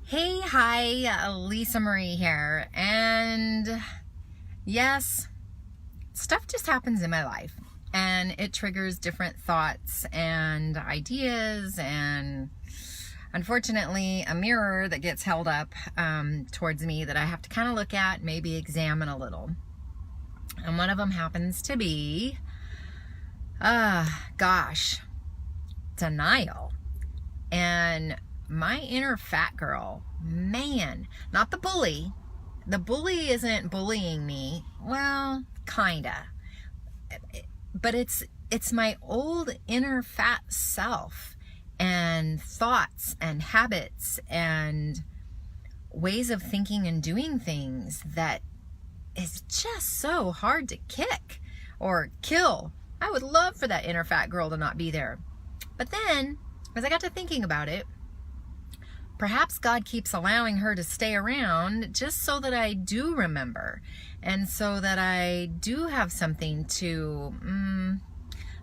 Hey, hi, Lisa Marie here, and yes, stuff just happens in my life, and it triggers different thoughts and ideas, and unfortunately, a mirror that gets held up towards me that I have to kind of look at, maybe examine a little, and one of them happens to be, denial, and my inner fat girl, man, not the bully. The bully isn't bullying me. Well, kinda. But it's my old inner fat self and thoughts and habits and ways of thinking and doing things that is just so hard to kick or kill. I would love for that inner fat girl to not be there. But then, as I got to thinking about it, perhaps God keeps allowing her to stay around just so that I do remember and so that I do have something to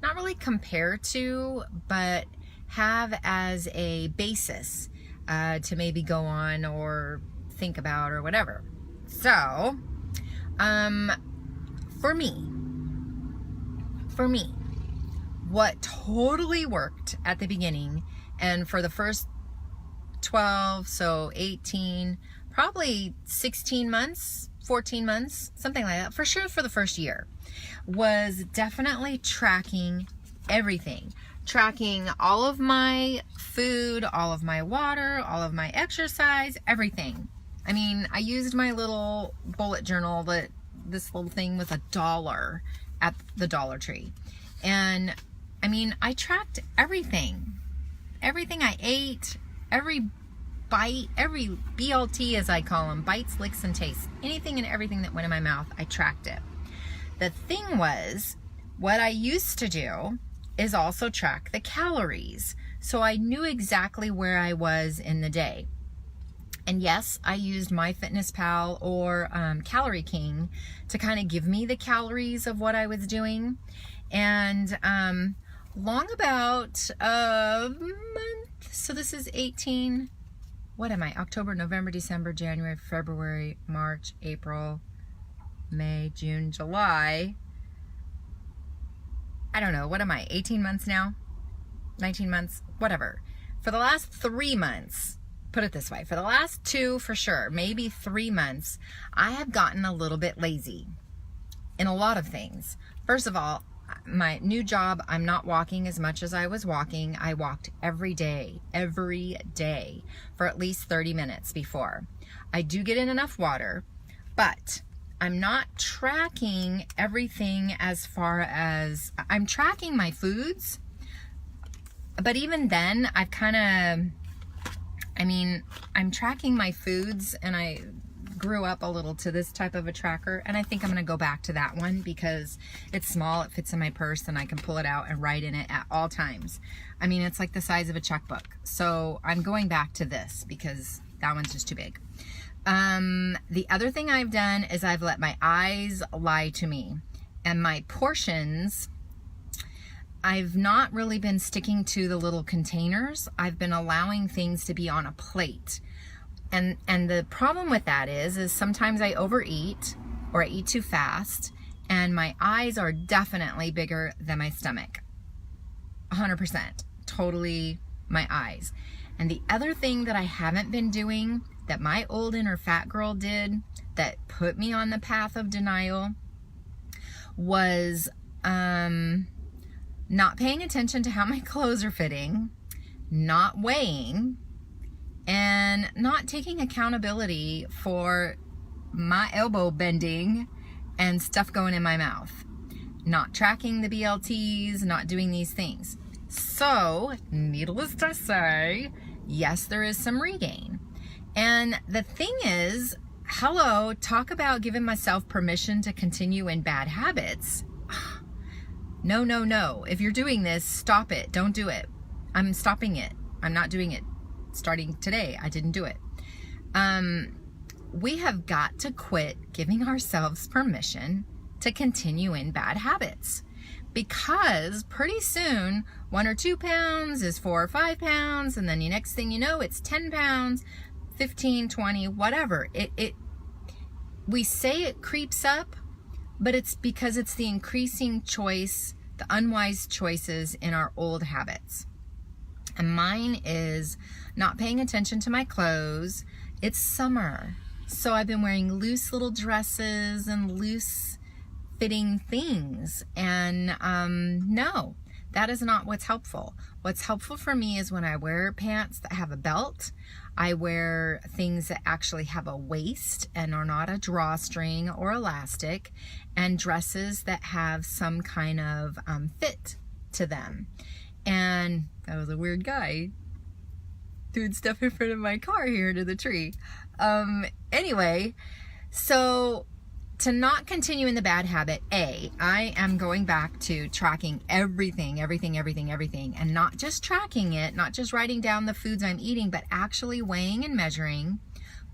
not really compare to, but have as a basis to maybe go on or think about or whatever. So, for me, what totally worked at the beginning and for the first 12, so 18, probably 16 months, 14 months, something like that, for sure for the first year, was definitely tracking everything. Tracking all of my food, all of my water, all of my exercise, everything. I mean, I used my little bullet journal, this little thing with $1 at the Dollar Tree. And I mean, I tracked everything. Everything I ate, every bite, every BLT as I call them, bites, licks, and tastes, anything and everything that went in my mouth, I tracked it. The thing was, what I used to do is also track the calories. So I knew exactly where I was in the day. And yes, I used MyFitnessPal or Calorie King to kind of give me the calories of what I was doing. And long about a month, so this is 18, what am I, October, November, December, January, February, March, April, May, June, July, I don't know, what am I, 18 months now, 19 months, whatever. For the last 3 months, put it this way, for the last 2 for sure, maybe 3 months, I have gotten a little bit lazy in a lot of things. First of all, my new job, I'm not walking as much as I was walking. I walked every day for at least 30 minutes before. I do get in enough water, but I'm not tracking everything as far as, I'm tracking my foods, but even then, I've kind of, I'm tracking my foods, and I grew up a little to this type of a tracker, and I think I'm going to go back to that one because it's small, it fits in my purse, and I can pull it out and write in it at all times. I mean, it's like the size of a checkbook. So I'm going back to this because that one's just too big. The other thing I've done is I've let my eyes lie to me, and my portions, I've not really been sticking to the little containers. I've been allowing things to be on a plate. And the problem with that is sometimes I overeat or I eat too fast, and my eyes are definitely bigger than my stomach. 100%. Totally my eyes. And the other thing that I haven't been doing that my old inner fat girl did that put me on the path of denial was not paying attention to how my clothes are fitting, not weighing, and not taking accountability for my elbow bending and stuff going in my mouth. Not tracking the BLTs, not doing these things. So, needless to say, yes, there is some regain. And the thing is, hello, talk about giving myself permission to continue in bad habits. No, no, no. If you're doing this, stop it. Don't do it. I'm stopping it. I'm not doing it. Starting today, I didn't do it. We have got to quit giving ourselves permission to continue in bad habits, because pretty soon 1 or 2 pounds is 4 or 5 pounds, and then the next thing you know, it's 10 pounds, 15, 20, whatever. We say it creeps up, but it's because it's the increasing choice, the unwise choices in our old habits. And mine is not paying attention to my clothes. It's summer, so I've been wearing loose little dresses and loose fitting things. And no, that is not what's helpful. What's helpful for me is when I wear pants that have a belt. I wear things that actually have a waist and are not a drawstring or elastic, and dresses that have some kind of fit to them. And that was a weird guy doing stuff in front of my car here to the tree. Anyway, so to not continue in the bad habit, I am going back to tracking everything, and not just tracking it, not just writing down the foods I'm eating, but actually weighing and measuring,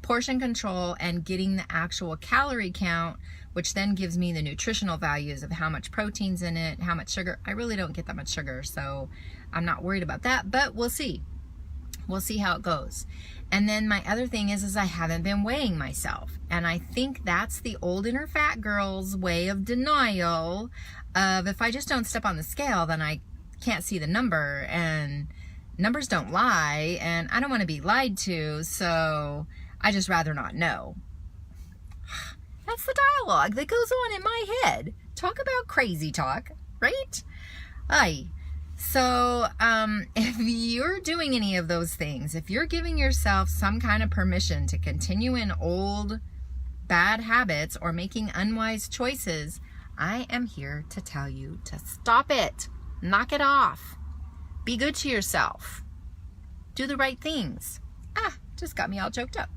portion control, and getting the actual calorie count, which then gives me the nutritional values of how much protein's in it, how much sugar. I really don't get that much sugar, so I'm not worried about that, but we'll see. We'll see how it goes. And then my other thing is I haven't been weighing myself. And I think that's the old inner fat girl's way of denial of, if I just don't step on the scale, then I can't see the number, and numbers don't lie, and I don't want to be lied to, so I just rather not know. That's the dialogue that goes on in my head. Talk about crazy talk, right? So if you're doing any of those things, if you're giving yourself some kind of permission to continue in old bad habits or making unwise choices, I am here to tell you to stop it. Knock it off. Be good to yourself. Do the right things. Just got me all choked up.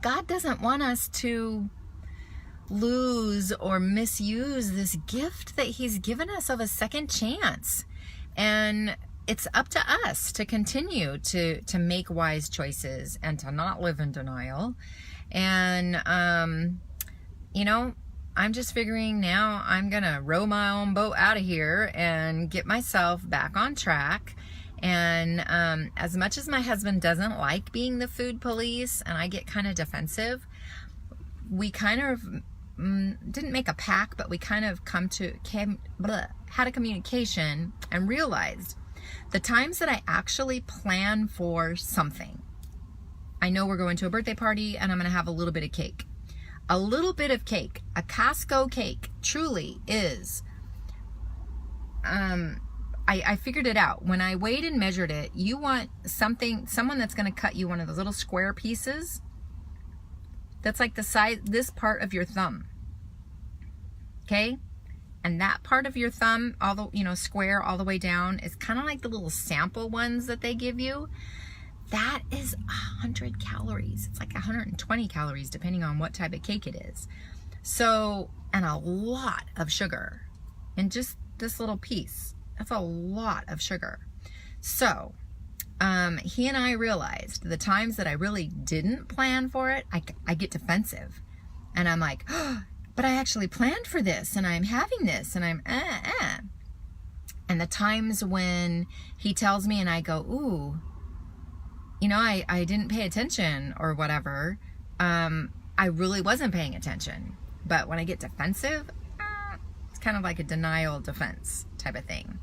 God doesn't want us to lose or misuse this gift that he's given us of a second chance. And it's up to us to continue to make wise choices and to not live in denial. And, I'm just figuring now I'm going to row my own boat out of here and get myself back on track. And as much as my husband doesn't like being the food police and I get kind of defensive, we kind of didn't make a pact, but we kind of had a communication and realized the times that I actually plan for something. I know we're going to a birthday party and I'm going to have a little bit of cake. A little bit of cake, a Casco cake, truly is, I figured it out. When I weighed and measured it, you want someone that's going to cut you one of those little square pieces that's like the size, this part of your thumb. Okay? And that part of your thumb, square all the way down, is kind of like the little sample ones that they give you. That is 100 calories. It's like 120 calories depending on what type of cake it is. So, and a lot of sugar in just this little piece. That's a lot of sugar. So, he and I realized the times that I really didn't plan for it, I get defensive. And I'm like, but I actually planned for this, and I'm having this, and I'm, And the times when he tells me and I go, ooh, I didn't pay attention or whatever, I really wasn't paying attention. But when I get defensive, it's kind of like a denial defense type of thing.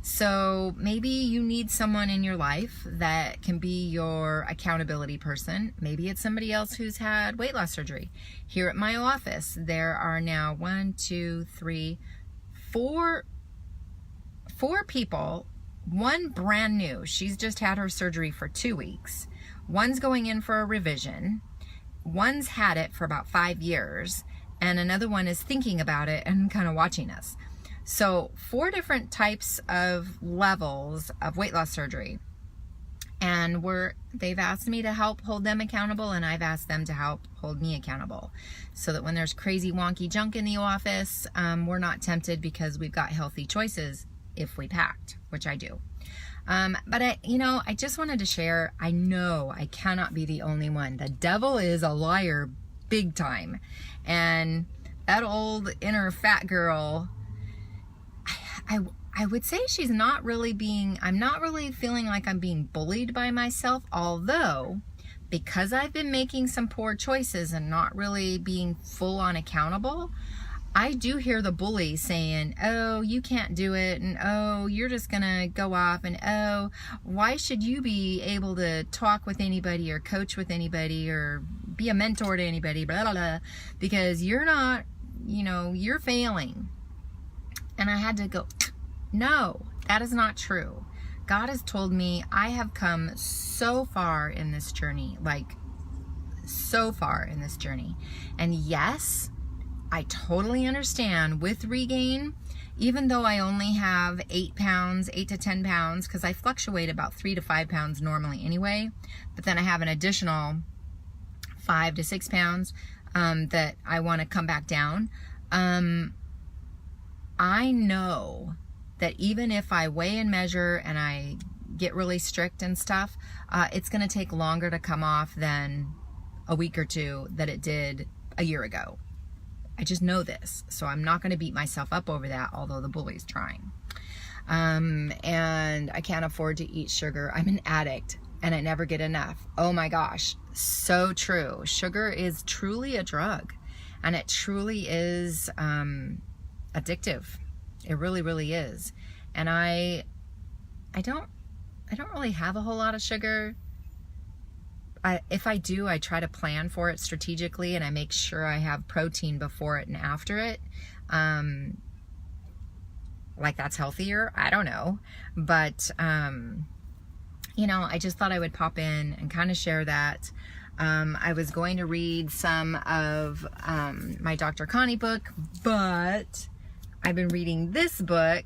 So maybe you need someone in your life that can be your accountability person. Maybe it's somebody else who's had weight loss surgery. Here at my office, there are now 4 people. One brand new. She's just had her surgery for 2 weeks. One's going in for a revision. One's had it for about 5 years. And another one is thinking about it and kind of watching us. So 4 different types of levels of weight loss surgery. And they've asked me to help hold them accountable, and I've asked them to help hold me accountable. So that when there's crazy wonky junk in the office, we're not tempted because we've got healthy choices if we packed, which I do. But I just wanted to share, I know I cannot be the only one. The devil is a liar big time. And that old inner fat girl, I would say she's not really I'm not really feeling like I'm being bullied by myself, although because I've been making some poor choices and not really being full on accountable, I do hear the bully saying, oh, you can't do it, and oh, you're just gonna go off, and oh, why should you be able to talk with anybody or coach with anybody or be a mentor to anybody, blah, blah, blah, because you're not, you're failing. And I had to go, no, that is not true. God has told me I have come so far in this journey, like so far in this journey. And yes, I totally understand with regain, even though I only have 8 to 10 pounds, because I fluctuate about 3 to 5 pounds normally anyway, but then I have an additional 5 to 6 pounds that I want to come back down. I know that even if I weigh and measure and I get really strict and stuff, it's going to take longer to come off than a week or two that it did a year ago. I just know this, so I'm not going to beat myself up over that, although the bully's trying. And I can't afford to eat sugar. I'm an addict and I never get enough. Oh my gosh, so true. Sugar is truly a drug, and it truly is addictive. It really, really is. And I don't really have a whole lot of sugar. If I do, I try to plan for it strategically, and I make sure I have protein before it and after it. Like that's healthier. I don't know. But, I just thought I would pop in and kind of share that. I was going to read some of my Dr. Connie book, but I've been reading this book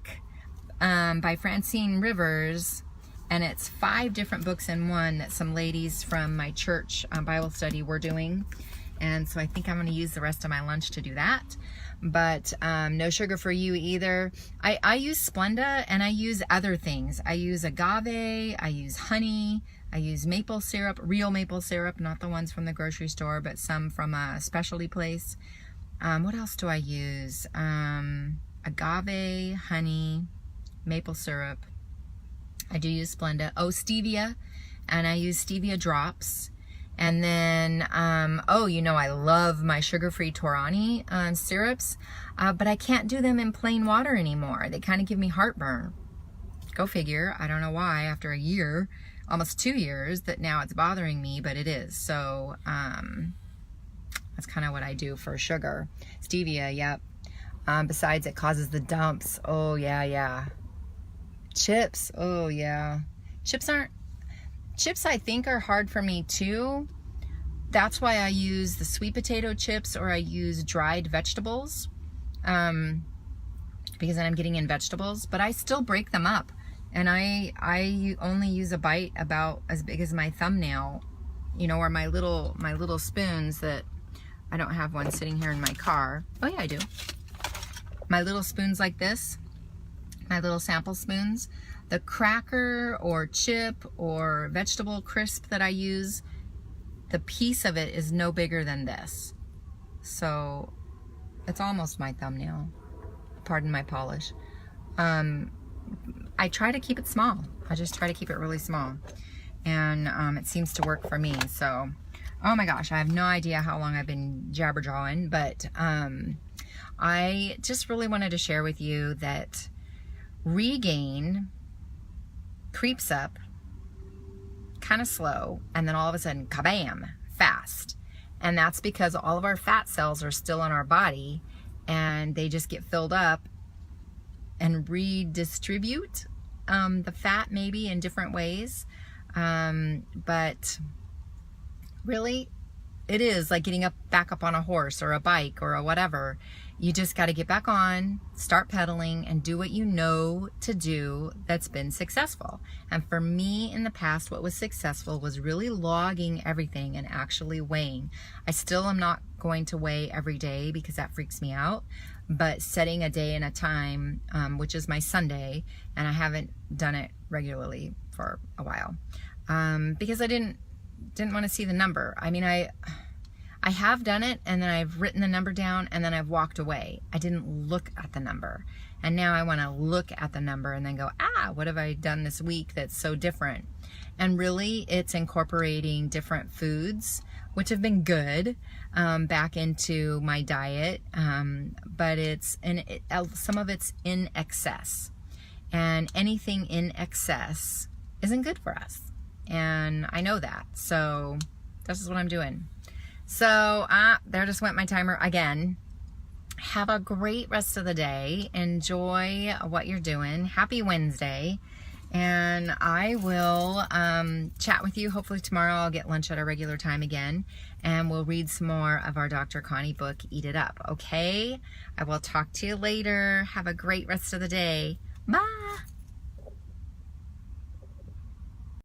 by Francine Rivers, and it's 5 different books in one that some ladies from my church Bible study were doing. And so I think I'm going to use the rest of my lunch to do that. But no sugar for you either. I use Splenda, and I use other things. I use agave, I use honey, I use maple syrup, real maple syrup, not the ones from the grocery store, but some from a specialty place. What else do I use? Agave, honey, maple syrup. I do use Splenda. Oh, stevia, and I use stevia drops. And then, I love my sugar-free Torani syrups, but I can't do them in plain water anymore. They kind of give me heartburn. Go figure. I don't know why after a year, almost 2 years, that now it's bothering me, but it is. So that's kind of what I do for sugar. Stevia, yep. Besides, it causes the dumps. Oh, yeah. Chips. Oh, yeah. Chips, I think, are hard for me too. That's why I use the sweet potato chips, or I use dried vegetables, because then I'm getting in vegetables, but I still break them up, and I only use a bite about as big as my thumbnail, or my little spoons that I don't have one sitting here in my car. Oh yeah, I do. My little spoons like this, my little sample spoons. The cracker or chip or vegetable crisp that I use, the piece of it is no bigger than this. So it's almost my thumbnail. Pardon my polish. I try to keep it small. I just try to keep it really small. And it seems to work for me. So, oh my gosh, I have no idea how long I've been jabber-jawing, but I just really wanted to share with you that regain creeps up kind of slow, and then all of a sudden, kabam, fast. And that's because all of our fat cells are still in our body, and they just get filled up and redistribute the fat maybe in different ways. But really, it is like getting back up on a horse or a bike or a whatever. You just got to get back on, start pedaling, and do what you know to do that's been successful. And for me in the past, what was successful was really logging everything and actually weighing. I still am not going to weigh every day because that freaks me out, but setting a day and a time, which is my Sunday, and I haven't done it regularly for a while, because I didn't want to see the number. I mean, I I have done it, and then I've written the number down, and then I've walked away. I didn't look at the number. And now I want to look at the number and then go, what have I done this week that's so different? And really, it's incorporating different foods, which have been good, back into my diet. But some of it's in excess. And anything in excess isn't good for us. And I know that. So this is what I'm doing. So there just went my timer again. Have a great rest of the day. Enjoy what you're doing. Happy Wednesday. And I will chat with you hopefully tomorrow. I'll get lunch at our regular time again. And we'll read some more of our Dr. Connie book, Eat It Up. Okay? I will talk to you later. Have a great rest of the day. Bye.